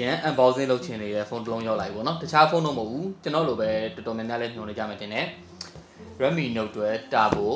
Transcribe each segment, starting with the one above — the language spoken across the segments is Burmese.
မြန် unboxing လုပ်ချင်နေတဲ့ phone တစ်လုံးရောက်လာပြီပေါ့နော်တခြား phone တော့မဟုတ်ဘူးကျွန်တော်လိုပဲတော်တော်များများလည်းညွှန်နေကြမယ်တင်တယ် Redmi Note 12 Turbo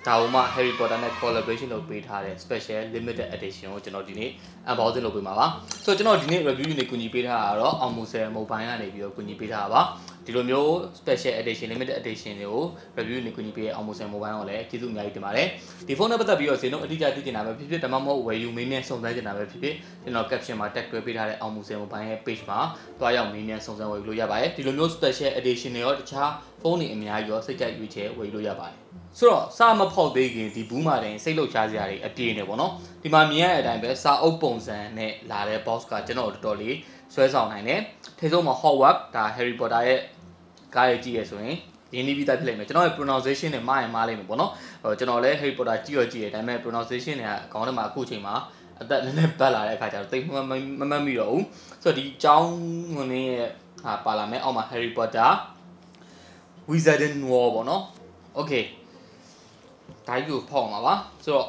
ဒါမှ Harry Potter နဲ့ collaboration လုပ်ပေးထားတဲ့ special limited edition ကိုကျွန်တော်ဒီနေ့ unboxing လုပ်ပေးမှာပါဆိုတော့ကျွန်တော်ဒီနေ့ review နေကူညီပေးထားတာတော့ Omosel mobile ကနေပြီးတော့ကူညီပေးထားတာပါဒီလိုမျိုး special edition limited edition တွေကို review နေကူညီပေးတဲ့ Omosel mobile ကိုလည်းကျေးဇူးအများကြီးတင်ပါတယ်ဒီဖုန်းနဲ့ပတ်သက်ပြီးတော့ဈေးနှုန်းအတိအကျသိချင်တာပဲဖြစ်ဖြစ်ဒါမှမဟုတ်ဝယ်ယူမင်းနဲ့စုံစမ်းချင်တာပဲဖြစ်ဖြစ်ကျွန်တော် caption မှာ tag တွဲပေးထားတဲ့ Omosel mobile ရဲ့ page မှာတွားရောက်မင်းနဲ့စုံစမ်းဝယ်ယူလို့ရပါတယ်ဒီလိုမျိုး special edition တွေရောတခြားဖုန်းတွေအများကြီးရောစိတ်ကြိုက်ရွေးချယ်ဝယ်ယူလို့ရပါတယ်ဆိုတော့စာမဖောက်သေးခင်ဒီဘူးမှာတင်စိတ်လှုပ်ရှားစရာတွေအပြည့်နေပေါ့နော်ဒီမှာမြင်ရတဲ့အတိုင်းပဲစာအုပ်ပုံစံနဲ့လာတဲ့ box ကကျွန်တော်တော်တော်လေးဆွဲဆောင်နိုင်တယ်ထိဆုံးမှာ Hogwarts ဒါ Harry Potter ရဲ့ကားရကြည့်ရဆိုရင်ရင်းနှီးပြီးသားဖြစ်လိမ့်မယ်ကျွန်တော်ရဲ့ pronunciation နဲ့မှားရင်မှားလိမ့်မယ်ပေါ့နော်ကျွန်တော်လည်း Harry Potter ကြည့်ရဒါပေမဲ့ pronunciation တွေကခေါင်းထဲမှာအခုချိန်မှာအသက်နည်းနည်းပတ်လာတဲ့အခါကျတော့သိမမှတ်မိတော့ဘူးဆိုတော့ဒီအကြောင်းဝင်ရဲ့ဟာပါလာမယ်အောက်မှာ Harry Potter Wizarding World ပေါ့နော် okay ဒါကြီးကိုဖောက်မှာပါဆိုတော့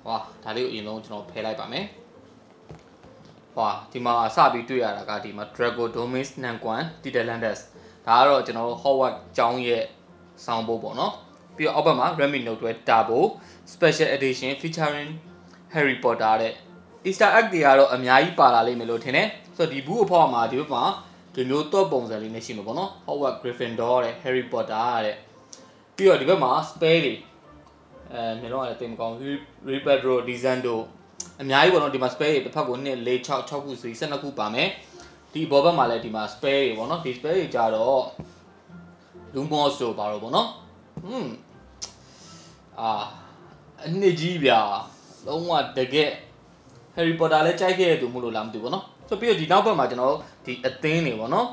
ဟွာဒါလေးကိုအရင်ဆုံးကျွန်တော်ဖယ်လိုက်ပါမယ်ဟွာဒီမှာစပြီးတွေ့ရတာကဒီမှာ Drago Domains Nanquan Titelandes ဒါကတော့ကျွန်တော် Hogwarts ကျောင်းရဲ့ sound board ပေါ့နော်ပြီးတော့အောက်ဘက်မှာ Redmi Note 12 Turbo Special Edition featuring Harry Potter တဲ့ Easter egg တွေကတော့အများကြီးပါလာလိမ့်မယ်လို့ထင်တယ်ဆိုတော့ဒီဘူးကိုဖောက်မှာဒီဘက်မှာဒီမျိုးတော့ပုံစံလေးနဲ့ရှိမှာပေါ့နော် Hogwarts Gryffindor တဲ့ Harry Potter တဲ့ပြီးတော့ဒီဘက်မှာ spell တွေမျိုးတော့လည်းတိတ်မကောင်း Repedro Dizendo အများကြီးပေါ့နော်ဒီမှာ spell တွေတစ်ဖက်ကို2 4 6 6ခုစီ12ခုပါမယ်ဒီဘောဘက်မှာလည်းဒီမှာ spell တွေပေါ့နော်ဒီ spell တွေကြတော့ Lumos တို့ပါတော့ပေါ့နော်အနှစ်ကြီးဗျာလုံးဝတကယ် Harry Potter လည်းကြိုက်ခဲ့တဲ့သူမို့လို့လားမသိဘူးပေါ့နော်ဆိုပြီးတော့ဒီနောက်ဘက်မှာကျွန်တော်ဒီအသင်းတွေပေါ့နော်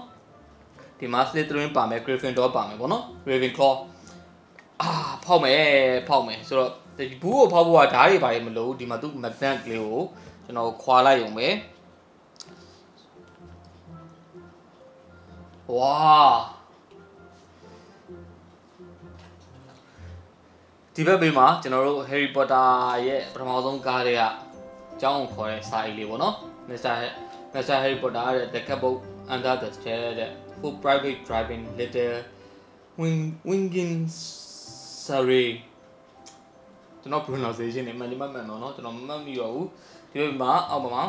ဒီမှာ Slytherin ပါမယ် Gryffindor ပါမယ်ပေါ့နော် Ravenclaw ဖောက်မယ်ဆိုတော့ဒီဘူးကိုဖောက်ဖို့ကဓာတ်တွေပါတယ်မလို့ဒီမှာသူ magnet လေးကိုကျွန်တော်ခွာလိုက်ရုံပဲဝါဒီဘက်ဘေးမှာကျွန်တော်တို့ Harry Potter ရဲ့ပထမဆုံးကားတွေကအကြောင်းကိုခေါ်တဲ့စာအုပ်လေးပေါ့နော် Mr. Harry Potter ရဲ့ The Cupboard Under the Stairs တဲ့ For Private Driving Little Winging Surrey ကျွန်တော် pronunciation နဲ့မှန်တော့ကျွန်တော်မမှတ်မိတော့ဘူးဒီဘက်မှာအောက်မှာ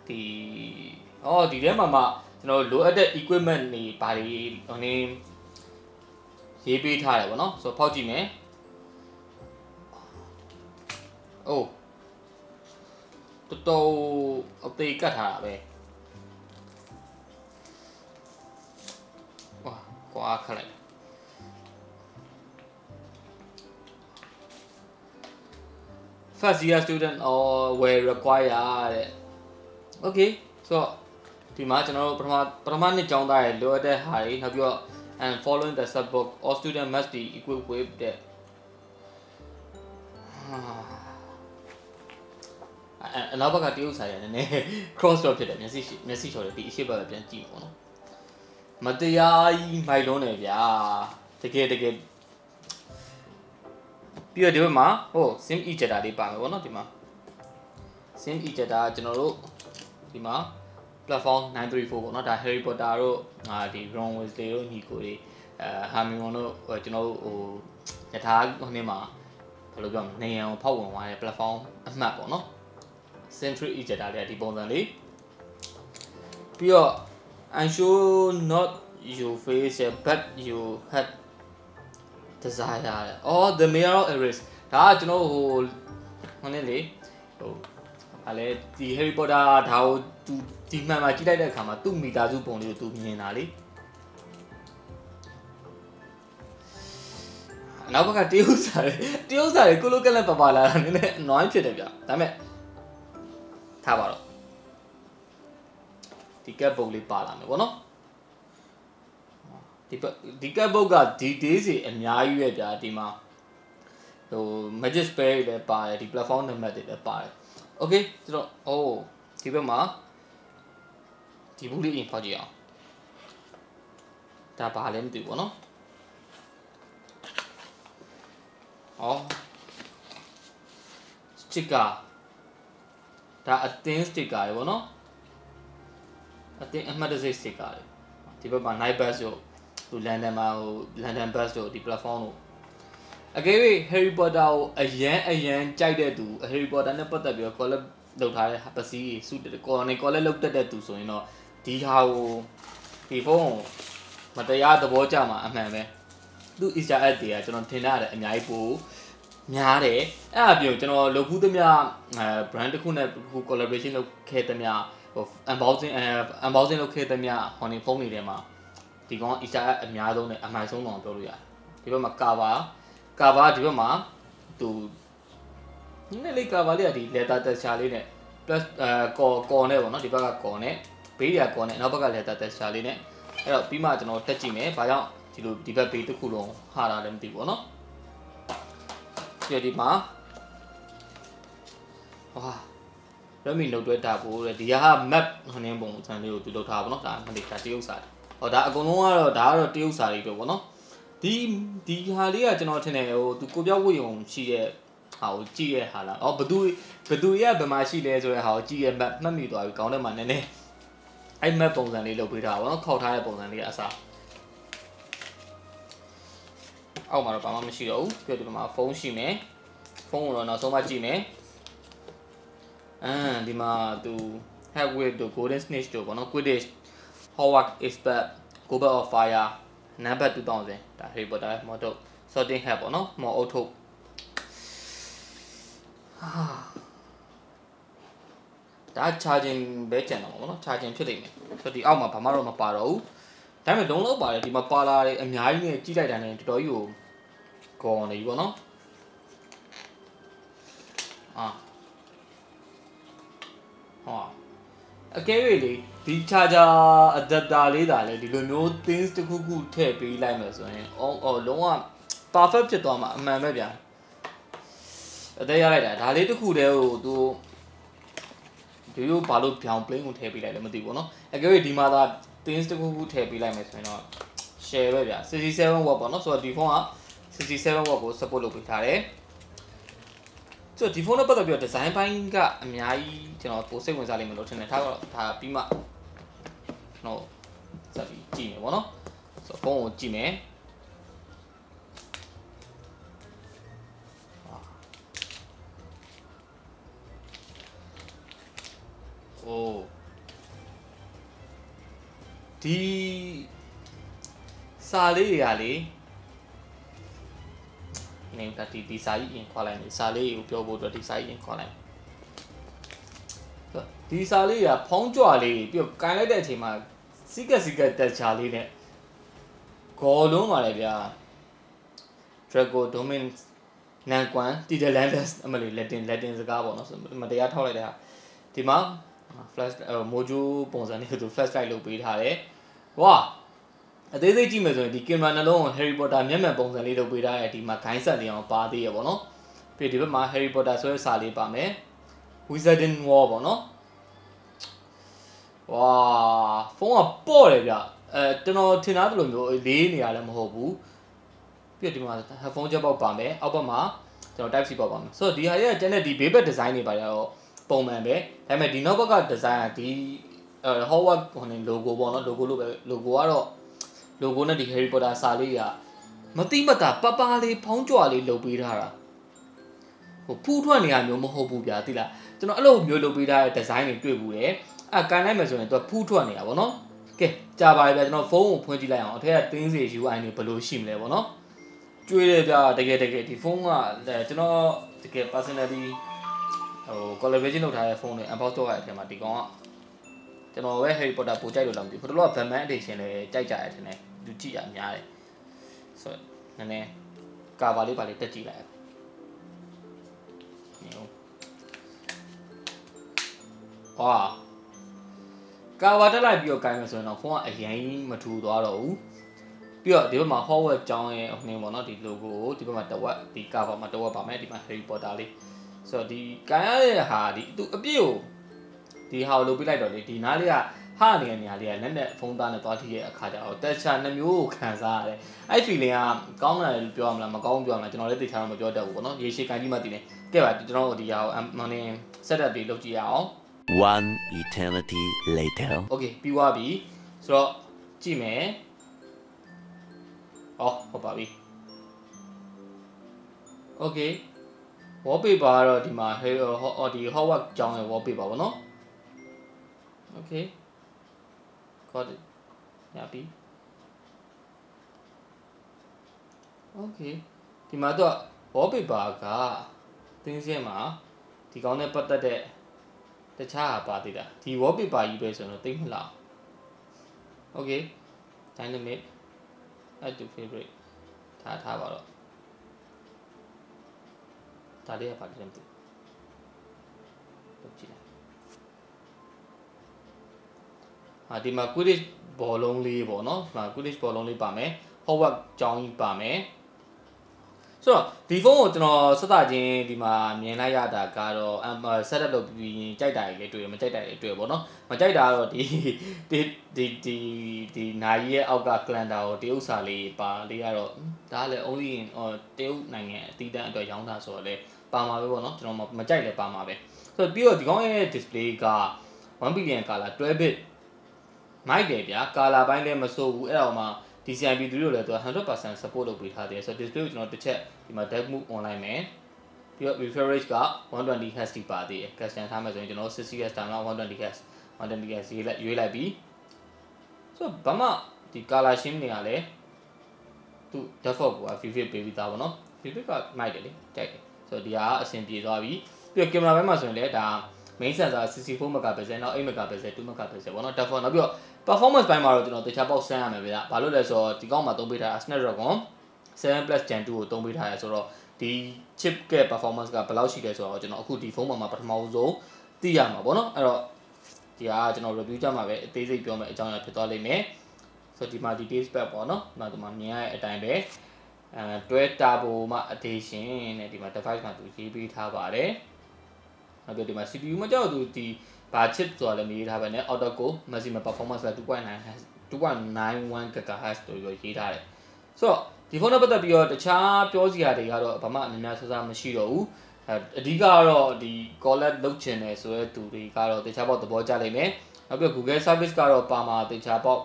ဒီထဲမှာကျွန်တော်လိုအပ်တဲ့ equipment တွေဘာတွေရေးပေးထားတယ်ပေါ့နော်ဆိုတော့ဖောက်ကြည့်မယ်တော်တော်အသေးကတ်ထားတာပဲဝါကွာခက်လိုက် First year student or were required okay so ဒီမှာကျွန်တော်တို့ပထမနှစ်ကျောင်းသားရဲ့လိုအပ်တဲ့ဟာတွေနောက်ပြီးတော့ and following the subbook all student must be equipped with that အနောက်ဘက်ကတရုတ်ဆိုင်ရနည်းနည်း cross တော့ဖြစ်တယ်မျက်စိချော်တယ်ဒီအရှိဘက်ကပြန်ကြည့်ပေါ့နော်မတရားကြီးမိုက်လုံးနေဗျာတကယ်ပြီးတော့ဒီဘက်မှာsim ejector လေးပါမယ်ပေါ့နော်ဒီမှာ sim ejector ကျွန်တော်တို့ဒီမှာ platform 934ပေါ့နော်ဒါ Harry Potter တို့ဒီ Ron Weasley တို့ညီကိုတွေHermione တို့ကျွန်တော်တို့ယထာနေ့မှာဘယ်လိုပြောမလဲနေရန်ဖောက်ဝင်သွားတဲ့ platform အမှတ်ပေါ့နော် century ejector လေးဒီပုံစံလေးပြီးတော့ I should not your face but you had desire the mirror erase ဒါကကျွန်တော်လေလေဒီ Harry Potter ဒါကိုသူဒီမှန်မှာကြည့်လိုက်တဲ့အခါမှာသူ့မိသားစုပုံလေးကိုသူမြင်တာလေနောက်ဘက်ကတရုတ်စာတွေကိုလိုကက်လက်ပပလာတာနည်းနည်းအနွိုင်းဖြစ်တယ်ဗျဒါပေမဲ့ထားပါတော့ဒီကက်ပုံလေးပါလာမယ်ပေါ့နော်ဒီကက်ဘုတ်က details တွေအများကြီးပဲဗျာဒီမှာmagic spell တွေလည်းပါတယ်ဒီ platform နံပါတ်တွေလည်းပါတယ် okay ဆိုတော့ဒီဘက်မှာဒီဘူးလေးအရင်ဖောက်ကြည့်အောင်ဒါဘာလဲမသိဘူးပေါ့နော်sticker ဒါအသင်း sticker တွေပေါ့နော်အသင်းအမှတ်တံဆိပ် sticker တွေဒီဘက်မှာ night bus တို့ဟို London မှာဟို London bus တို့ဒီ platform တို့အကယ်၍ Harry Potter ကိုအရန်ကြိုက်တဲ့သူ Harry Potter နဲ့ပတ်သက်ပြီးတော့ collect လုပ်ထားတဲ့ပစ္စည်းစုcollect လုပ်တတ်တဲ့သူဆိုရင်တော့ဒီဟာကိုဒီဖုန်းကိုမတရားသဘောကျမှာအမှန်ပဲသူ Easter egg တွေကကျွန်တော်ထင်ရတယ်အများကြီးပိုများတယ်အဲ့အပြင်ကျွန်တော်လုပ်ခုသမျှbrand တစ်ခုနဲ့ခု collaboration လုပ်ခဲ့သမျှဟို unboxing လုပ်ခဲ့သမျှ Honey ဖုန်းတွေထဲမှာဒီကောင် Easter egg အများဆုံးနဲ့အမှန်ဆုံးတော့ပြောလို့ရတယ်ဒီဘက်မှာ cover ဒီဘက်မှာသူနည်းနည်းလေး cover လေးကဒီ leather texture လေးနဲ့ plus ကော်နဲ့ပေါ့နော်ဒီဘက်ကကော်နဲ့ဘေးရကော်နဲ့နောက်ဘက်က leather texture လေးနဲ့အဲ့တော့ပြီးမှကျွန်တော်တက်ကြည့်မယ်ဘာကြောင့်ဒီလိုဒီဘက်ဘေးတစ်ခုလုံးဟာတာလည်းမသိဘူးပေါ့နော်ဒီဒီမှာဟာ Redmi Note 12 Turbo တဲ့ဒီဟာ map ဟိုနည်းပုံစံလေးကိုသူလုပ်ထားပါတော့ဒါမလေးဒါတရုပ်စာဟောဒါအကုန်လုံးကတော့ဒါကတော့တရုပ်စာတွေပဲပေါ့နော်ဒီဟာလေးကကျွန်တော်ထင်တယ်ဟိုသူကိုပြောက်ဝတ်ရုံရှိတဲ့ဟာကိုကြည့်ရဟာလားဘသူရဘယ်မှာရှိလဲဆိုတဲ့ဟာကိုကြည့်ရမှတ်မိသွားပြီခေါင်းထဲမှာနည်းနည်းအဲ့ map ပုံစံလေးလုပ်ပေးထားပါတော့ခောက်ထားတဲ့ပုံစံလေးအစားအောက်မှာတော့ဘာမှမရှိတော့ဘူးပြီးတော့ဒီမှာဖုန်းရှိမယ်ဖုန်းကိုတော့နောက်ဆုံးမှကြည့်မယ်ဒီမှာသူ have with the golden snitch တို့ပေါ့နော် Quidditch Howard expert Goblet of Fire number 2000ဒါ Harry Potter မော်ထုတ် sorting hat ပေါ့နော်မော်အုပ်ထုတ်ဒါ charging ပဲကျန်တော့ပေါ့နော် charging ဖြစ်နေမယ်ဆိုဒီအောက်မှာဘာမှတော့မပါတော့ဘူးဒါပေမဲ့ download ပါတယ်ဒီမှာပါလာတယ်အများကြီးနဲ့ကြည့်လိုက်တာနဲ့တော်တော်ကြီးကိုကောင်းနေပြီပေါ့နော်အကယ်၍လေဒီ charger adapter လေးဒါလေဒီလိုမျိုး things တစ်ခုခုထည့်ပေးလိုက်မယ်ဆိုရင်လုံးဝ perfect ဖြစ်သွားမှာအမှန်ပဲဗျာအသေးရလိုက်တာဒါလေးတစ်ခုတည်းဟိုသူဒီလိုဘာလို့ပြောင်း plane ကိုထည့်ပေးလိုက်လဲမသိဘူးเนาะအကယ်၍ဒီမှာသာ things တစ်ခုခုထည့်ပေးလိုက်မယ်ဆိုရင်တော့ share ပဲဗျာ67 watt ပေါ့เนาะဆိုတော့ဒီဖုန်းက67 watt ကို support လုပ်ပေးထားတယ်ဆိုတော့ဒီဖုန်းနဲ့ပတ်သက်ပြီးတော့ design ပိုင်းကအများကြီးကျွန်တော်ပိုစိတ်ဝင်စားလိမ့်မယ်လို့ထင်တယ်ထားတော့ဒါပြီးမှကျွန်တော်စပြီးကြည့်မယ်ပေါ့နော်ဆိုတော့ဖုန်းကိုကြည့်မယ်ဒီစာလေးတွေကလေနေကဒီစာကြီးရင်ခွာလိုက်နေစာလေးကိုပြောဖို့အတွက်ဒီစာကြီးရင်ခွာလိုက်ဒီစာလေးကဖုံးကြွလေးပြီးတော့ကန်လိုက်တဲ့အချိန်မှာစီကတက်ချာလေးနဲ့ဂေါ်လုံးပါလေဗျာ Draco Domain နန်ကွမ်တီဒလန်ဒက်အမလီလက်တင်စကားပေါ့နော်မတရားထောက်လိုက်တဲ့ဟာဒီမှာ flash mojo ပုံစံလေးသူ flash light လုပ်ပေးထားတယ်ဝါအသေးစိတ်ကြည့်မယ်ဆိုရင်ဒီကင်မရာနှလုံးကို Harry Potter မျက်မှန်ပုံစံလေးလုပ်ပေးထားတယ်ဒီမှာဂိုင်းဆက်လေးအောင်ပါသေးရပေါ့နော်ပြီးဒီဘက်မှာ Harry Potter ဆိုတဲ့စာလေးပါမယ် Wizarding Wall ပေါ့နော်ဝါဖုန်းကပေါ့တယ်ဗျကျွန်တော်ထင်သားသလိုမျိုးလေးနေရလည်းမဟုတ်ဘူးပြီးတော့ဒီမှာ headphone jack ပေါက်ပါမယ်အောက်ဘက်မှာကျွန်တော် type C ပေါက်ပါမယ်ဆိုတော့ဒီဟာရဲ့ကျန်တဲ့ဒီဘေးဘက် design တွေပါရတော့ပုံမှန်ပဲဒါပေမဲ့ဒီနောက်ဘက်က design ကဒီ Howard ဟိုနေ logo ပေါ့နော် logo လို့ပဲ logo ကတော့ logo နဲ့ဒီ Harry Potter စာလေးကမတိမတာပပလေးဖုံးကြွလေးလုပ်ပေးထားတာဟိုဖူးထွက်နေရမျိုးမဟုတ်ဘူးဗျာသိလားကျွန်တော်အဲ့လိုမျိုးလုပ်ပေးထားတဲ့ design တွေတွေ့ဘူးတယ်ကန်လိုက်မယ်ဆိုရင်သူဖူးထွက်နေတာပေါ့နော်ကဲကြာပါပြီဗျာကျွန်တော်ဖုန်းကိုဖွင့်ကြည့်လိုက်အောင်အထက်ကသင်းစီ UI တွေဘယ်လိုရှိမလဲပေါ့နော်ကျွေးတယ်ဗျာတကယ်ဒီဖုန်းကကျွန်တော်တကယ် personally ဟို collaboration လုပ်ထားတဲ့ဖုန်းတွေ unbox လုပ်ရတဲ့အချိန်မှာဒီကောင်ကကျွန်တော်ပဲ Harry Potter ပိုကြိုက်လို့လားမသိဘူးဟိုတလောက Batman edition လည်းကြိုက်ကြရတယ်ထင်တယ်လူကြည့်ရများတယ်ဆိုတော့နည်းနည်း cover လေးပါလေးတက်ကြည့်လိုက်ဝါကာဝါတက်လိုက်ပြီးတော့ကိုင်းမယ်ဆိုရင်တော့ဖုန်းကအရင်မထူသွားတော့ဘူးပြီးတော့ဒီဘက်မှာ Howard ကျောင်းရဲ့ဟိုနေပေါ့နော်ဒီ logo ကိုဒီဘက်မှာတဝက်ဒီ cover မှာတဝက်ပါမယ်ဒီမှာ Harry Potter လေးဆိုတော့ဒီကိုင်းရတဲ့ဟာဒီသူအပြည့်ကို ဒီဟာကိုလုပ်ပြလိုက်တော့လေဒီနားလေးကဟာနေတဲ့နေရာလေးကနက်နက်ဖုန်းသားနဲ့တွားထိရဲ့အခါကျတော့တက်ချာ2မျိုးကိုခံစားရတယ်အဲ့ feeling ကကောင်းတယ်လို့ပြောရမလားမကောင်းပြောရမလားကျွန်တော်လည်းသိချာတော့မပြောတတ်ဘူးပေါ့နော်ရေရှည်ကန်ကြည့်မှသိတယ်ကဲပါကျွန်တော်တို့ဒီဟာကိုမင်း setup တွေလုပ်ကြည့်ရအောင် One eternity later. Okay ပြီးသွားပြီဆိုတော့ကြည့်မယ်ဟုတ်ပါပြီ Okay wallpaper ကတော့ဒီမှာဒီ Howard ကြောင်းရဲ့ wallpaper ပေါ့နော် Okay got it ရပြီ Okay ဒီမှာတော့ wallpaper ကတင်းစင်းမှာဒီကောင်းနဲ့ပတ်သက်တဲ့တခြားပါသေးတာဒီ wallpaper ကြီးပဲဆိုတော့သိမလား Okay dynamic add to favorite ထားပါတော့ဒါလေးကပါတယ်မသိလုပ်ကြည့်လိုက်ဒီမှာ Quidditch ဘောလုံးလေးပေါ့နော်ဒီမှာ Quidditch ဘောလုံးလေးပါမယ် Hogwarts ကျောင်းကြီးပါမယ်ဆိုတော့ဒီဖုန်းကိုကျွန်တော်စသချင်းဒီမှာမြင်လိုက်ရတာကတော့ setup လုပ်ပြီးကြိုက်တာတွေတွေ့တယ်မကြိုက်တာတွေတွေ့ပေါ့နော်မကြိုက်တာကတော့ဒီနိုင်ရဲ့အောက်က calendar ကိုတရုတ်စာလေးပါလေးကတော့ဒါလည်း only တရုတ်နိုင်ငံအတီးတန်းအတွက်ရောင်းတာဆိုတော့လေပါမှာပဲပေါ့နော်ကျွန်တော်မကြိုက်လည်းပါမှာပဲဆိုတော့ပြီးတော့ဒီကောင်းရဲ့ display က1 billion color 12 bit မိုက်တယ်ဗျာ color ဘိုင်းလည်းမစိုးဘူးအဲ့တော့မှDCI-P3 ကိုလည်းသူက 100% support လုပ်ပေးထားတယ်ဆိုတော့ display ကိုကျွန်တော်တစ်ချက်ဒီမှာ depth move online မယ်ပြီးတော့ refresh rate က 120Hz တိပါသေးတယ် custom ထားမယ်ဆိုရင်ကျွန်တော် 60Hz တောင်တော့ 120Hz ရွေးလိုက်ပြီဆိုတော့ဘာမှဒီ color shim တွေကလည်းသူ default က vivid ပေးပြီးသားပေါ့နော် vivid ကမိုက်တယ်လေကြိုက်တယ်ဆိုတော့ဒီဟာအဆင်ပြေသွားပြီပြီးတော့ camera ဘက်မှာဆိုရင်လည်းဒါ main sensor 64 megapixel နောက်8 megapixel 2 megapixel ပေါ့နော် default နောက်ပြီးတော့ performance ဘိုင်းမှာတော့ကျွန်တော်တခြားပေါက်ဆန်းရမယ်ဗျာဘာလို့လဲဆိုတော့ဒီကောက်မှာသုံးပေးထားတာ Snapdragon 7 Plus Gen 2ကိုသုံးပေးထားရဆိုတော့ဒီ chip က performance ကဘယ်လောက်ရှိလဲဆိုတော့ကျွန်တော်အခုဒီဖုန်းပေါ်မှာပထမဆုံးသိရမှာပေါ့နော်အဲ့တော့ဒီဟာကျွန်တော် review ကြမှာပဲအသေးစိတ်ပြောမယ်အကြောင်းအရာဖြစ်သွားလိမ့်မယ်ဆိုတော့ဒီမှာ details pack ပေါ့နော်ဒီမှာမြင်ရတဲ့အတိုင်းပဲတွဲ turbo မှာ addition နဲ့ဒီမှာ device မှာသူရေးပေးထားပါတယ်နောက်ပြီးဒီမှာ CPU မှာကြောက်သူဒီဘာ chip ဆိုတာလည်းမရေးထားပဲနဲ့ auto core maximum performance က 2.91 GHz တို့ပြောရေးထားတယ်ဆိုတော့ဒီဖုန်းနဲ့ပတ်သက်ပြီးတော့တခြားပြောစရာတွေကတော့ဘာမှအများဆဆမရှိတော့ဘူးအဓိကကတော့ဒီ collab လုပ်ချင်တယ်ဆိုတဲ့သူတွေကတော့တခြားပေါက်သဘောကျလိမ့်မယ်နောက်ပြီး Google service ကတော့ပါမှာတခြားပေါက်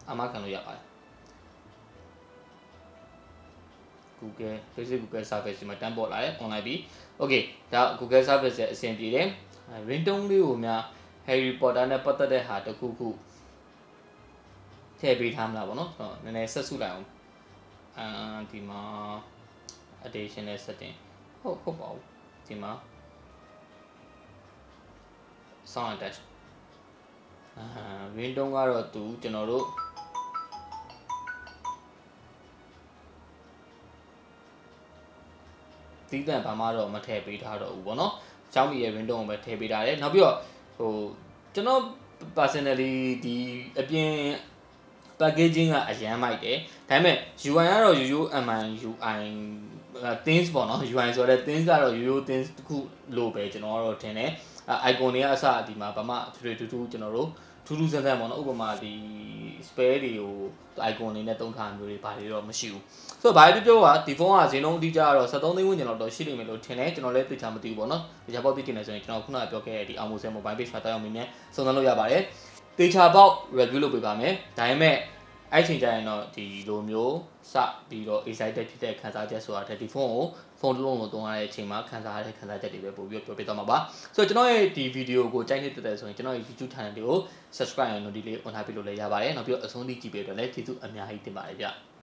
အမှခံလို့ရပါတယ် Google basic Google service ဒီမှာတန်းပေါ်လာတယ် online ပြီ Okay ဒါ Google service ရဲ့အဆင်ပြေတယ် ringtone လေးကိုများ Harry Potter နဲ့ပတ်သက်တဲ့ဟာတစ်ခုခုထည့်ပေးထားမလားပေါ့နော်နည်းနည်းဆက်စုလိုက်အောင်ဒီမှာ additional setting ဟုတ်ပါဘူးဒီမှာ sound attach ringtone ကတော့သူကျွန်တော်တို့တီးတန့်ဘာမှတော့မထည့်ပေးထားတော့ဘူးပေါ့နော်။ Xiaomi ရဲ့ ringtone ကိုပဲထည့်ပေးထားတယ်။နောက်ပြီးတော့ကျွန်တော် personally ဒီအပြင် packaging ကအရန်မိုက်တယ်။ဒါပေမဲ့ UI ကတော့ရိုးရိုး UI things ပေါ့နော် UI ဆိုတဲ့ things ကတော့ရိုးရိုး things တခုလို့ပဲကျွန်တော်ကတော့ထင်တယ်။ icon တွေကအစဒီမှာဘာမှတူကျွန်တော်တို့ထူးဆန်းဆန်းပေါ့နော်ဥပမာဒီ spare တွေကို icon အနေနဲ့တုံးထားမျိုးတွေဘာတွေတော့မရှိဘူးဆိုတော့ဘာပြောကဒီဖုန်းကဈေးနှုန်းအတိအကျကတော့73သိန်းဝန်းကျင်လောက်တော့ရှိလိမ့်မယ်လို့ထင်တယ်ကျွန်တော်လည်းသိချာမသိဘူးပေါ့နော်သိချာပေါက်သိတင်နေဆိုရင်ကျွန်တော်ခုနကပြောခဲ့တဲ့ဒီ Amazon mobile page မှာတောင်းအောင်မင်းနဲ့စုံစမ်းလို့ရပါတယ်သိချာပေါက် review လုပ်ပေးပါမယ်ဒါပေမဲ့အဲ့ချိန်ကျရင်တော့ဒီလိုမျိုးစပြီးတော့ excited ဖြစ်တဲ့ခန်းစားချက်ဆိုတာတဲ့ဒီဖုန်းကိုဖုန်းတစ်လုံးလုံးသုံးရတဲ့အချိန်မှာခန်းစားရတဲ့ခန်းစားချက်တွေပဲပို့ပြီးပြောပြသွားမှာပါဆိုတော့ကျွန်တော်ရဲ့ဒီဗီဒီယိုကိုကြိုက်နေတဲ့ဆိုရင်ကျွန်တော်ရဲ့ YouTube channel လေးကို subscribe နဲ့ notification on ထားပေးလို့လည်းရပါတယ်နောက်ပြီးတော့အဆုံးထိကြည့်ပေးတော့လည်းကျေးဇူးအများကြီးတင်ပါတယ်ဗျ